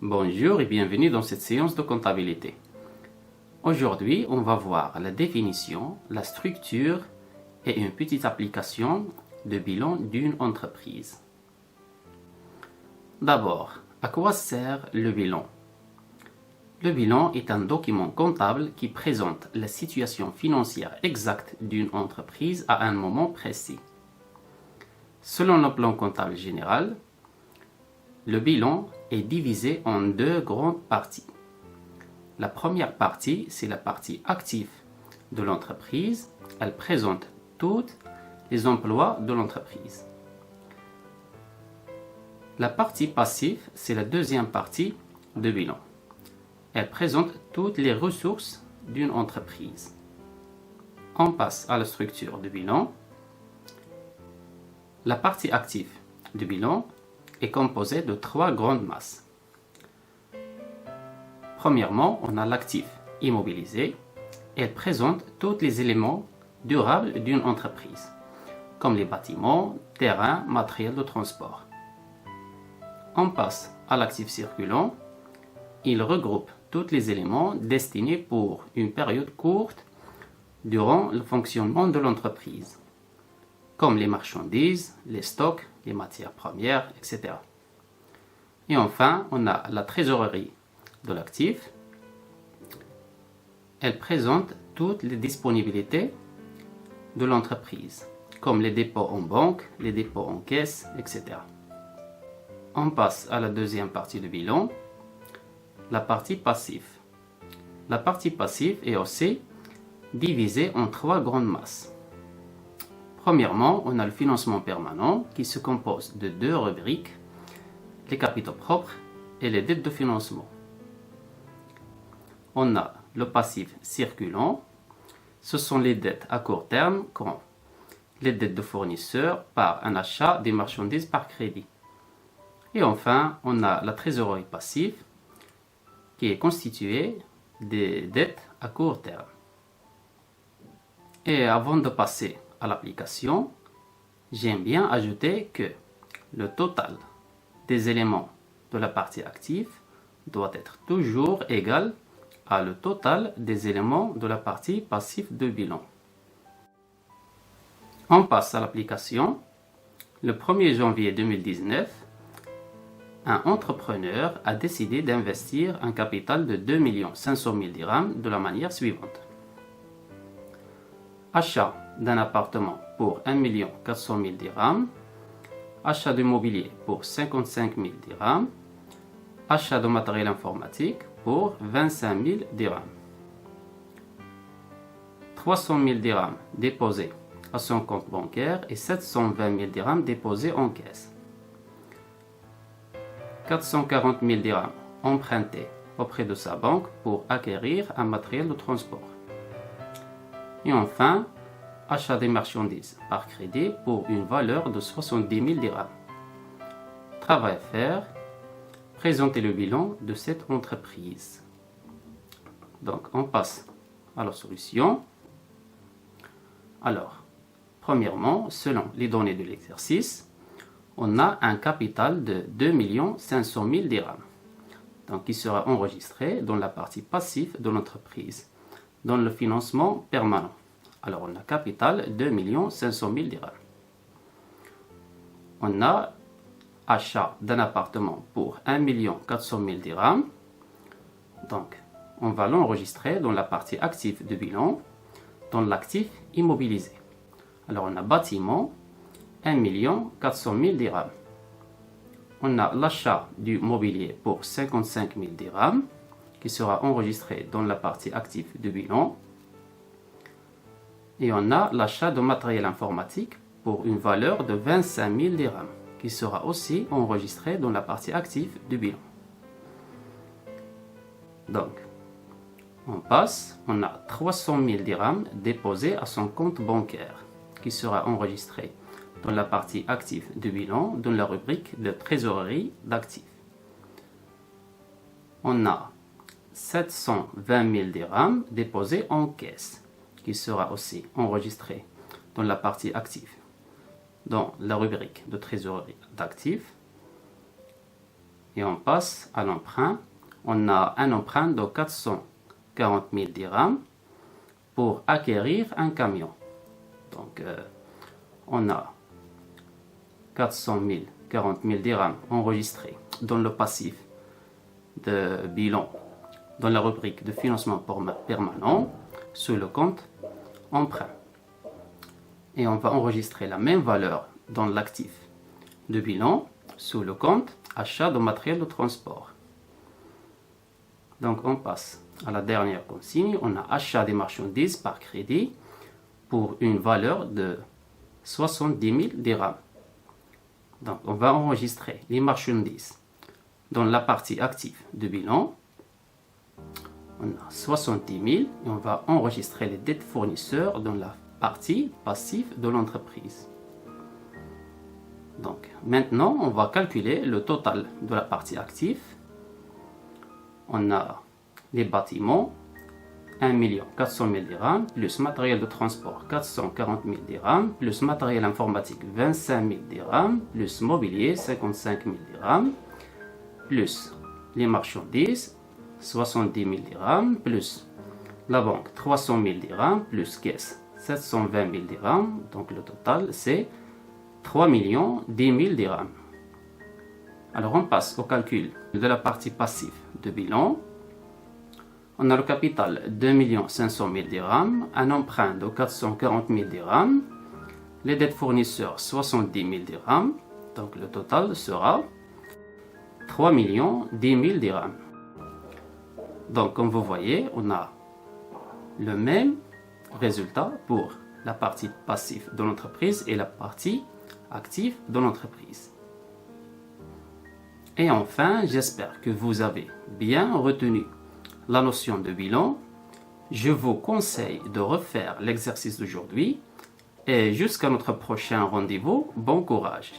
Bonjour et bienvenue dans cette séance de comptabilité. Aujourd'hui, on va voir la définition, la structure et une petite application de bilan d'une entreprise. D'abord, à quoi sert le bilan? Le bilan est un document comptable qui présente la situation financière exacte d'une entreprise à un moment précis. Selon le plan comptable général, le bilan est divisé en deux grandes parties. La première partie, c'est la partie active de l'entreprise. Elle présente tous les emplois de l'entreprise. La partie passive, c'est la deuxième partie de bilan. Elle présente toutes les ressources d'une entreprise. On passe à la structure du bilan. La partie active du bilan est composée de trois grandes masses. Premièrement, on a l'actif immobilisé. Elle présente tous les éléments durables d'une entreprise, comme les bâtiments, terrains, matériel de transport. On passe à l'actif circulant. Il regroupe tous les éléments destinés pour une période courte durant le fonctionnement de l'entreprise, comme les marchandises, les stocks, les matières premières, etc. Et enfin, on a la trésorerie de l'actif. Elle présente toutes les disponibilités de l'entreprise, comme les dépôts en banque, les dépôts en caisse, etc. On passe à la deuxième partie du bilan, la partie passive. La partie passive est aussi divisée en trois grandes masses. Premièrement, on a le financement permanent qui se compose de deux rubriques, les capitaux propres et les dettes de financement. On a le passif circulant, ce sont les dettes à court terme, comme les dettes de fournisseurs par un achat des marchandises par crédit. Et enfin, on a la trésorerie passive qui est constituée des dettes à court terme. Et avant de passer à l'application, j'aime bien ajouter que le total des éléments de la partie active doit être toujours égal à le total des éléments de la partie passive de bilan. On passe à l'application. Le 1er janvier 2019, un entrepreneur a décidé d'investir un capital de 2 500 000 dirhams de la manière suivante. Achat d'un appartement pour 1 400 000 dirhams, achat de mobilier pour 55 000 dirhams, achat de matériel informatique pour 25 000 dirhams. 300 000 dirhams déposés à son compte bancaire et 720 000 dirhams déposés en caisse. 440 000 dirhams empruntés auprès de sa banque pour acquérir un matériel de transport. Et enfin, achat des marchandises par crédit pour une valeur de 70 000 dirhams. Travail à faire, présenter le bilan de cette entreprise. Donc, on passe à la solution. Alors, premièrement, selon les données de l'exercice, on a un capital de 2 500 000 dirhams, donc qui sera enregistré dans la partie passive de l'entreprise, dans le financement permanent. Alors, on a capital 2 500 000 dirhams. On a achat d'un appartement pour 1 400 000 dirhams. Donc, on va l'enregistrer dans la partie active de bilan, dans l'actif immobilisé. Alors, on a bâtiment, 1 400 000 dirhams. On a l'achat du mobilier pour 55 000 dirhams, qui sera enregistré dans la partie active de bilan. Et on a l'achat de matériel informatique pour une valeur de 25 000 dirhams, qui sera aussi enregistré dans la partie active du bilan. Donc, on passe, on a 300 000 dirhams déposés à son compte bancaire, qui sera enregistré dans la partie active du bilan, dans la rubrique de trésorerie d'actifs. On a 720 000 dirhams déposés en caisse, qui sera aussi enregistré dans la partie active, dans la rubrique de trésorerie d'actifs. Et on passe à l'emprunt. On a un emprunt de 440 000 dirhams pour acquérir un camion. Donc, on a 40 000 dirhams enregistrés dans le passif de bilan dans la rubrique de financement permanent sous le compte emprunt. Et on va enregistrer la même valeur dans l'actif de bilan sous le compte achat de matériel de transport. Donc on passe à la dernière consigne. On a achat des marchandises par crédit pour une valeur de 70 000 dirhams. Donc on va enregistrer les marchandises dans la partie active de bilan. On a 70 000 et on va enregistrer les dettes fournisseurs dans la partie passive de l'entreprise. Donc maintenant on va calculer le total de la partie active. On a les bâtiments 1 400 000 dirhams plus matériel de transport 440 000 dirhams plus matériel informatique 25 000 dirhams plus mobilier 55 000 dirhams plus les marchandises 70 000 dirhams plus la banque 300 000 dirhams plus caisse 720 000 dirhams. Donc le total c'est 3 10 000 dirhams. Alors on passe au calcul de la partie passive de bilan. On a le capital 2 500 000 dirhams, un emprunt de 440 000 dirhams, les dettes fournisseurs 70 000 dirhams. Donc le total sera 3 10 000 dirhams. Donc comme vous voyez, on a le même résultat pour la partie passive de l'entreprise et la partie active de l'entreprise. Et enfin, j'espère que vous avez bien retenu la notion de bilan. Je vous conseille de refaire l'exercice d'aujourd'hui et jusqu'à notre prochain rendez-vous, bon courage.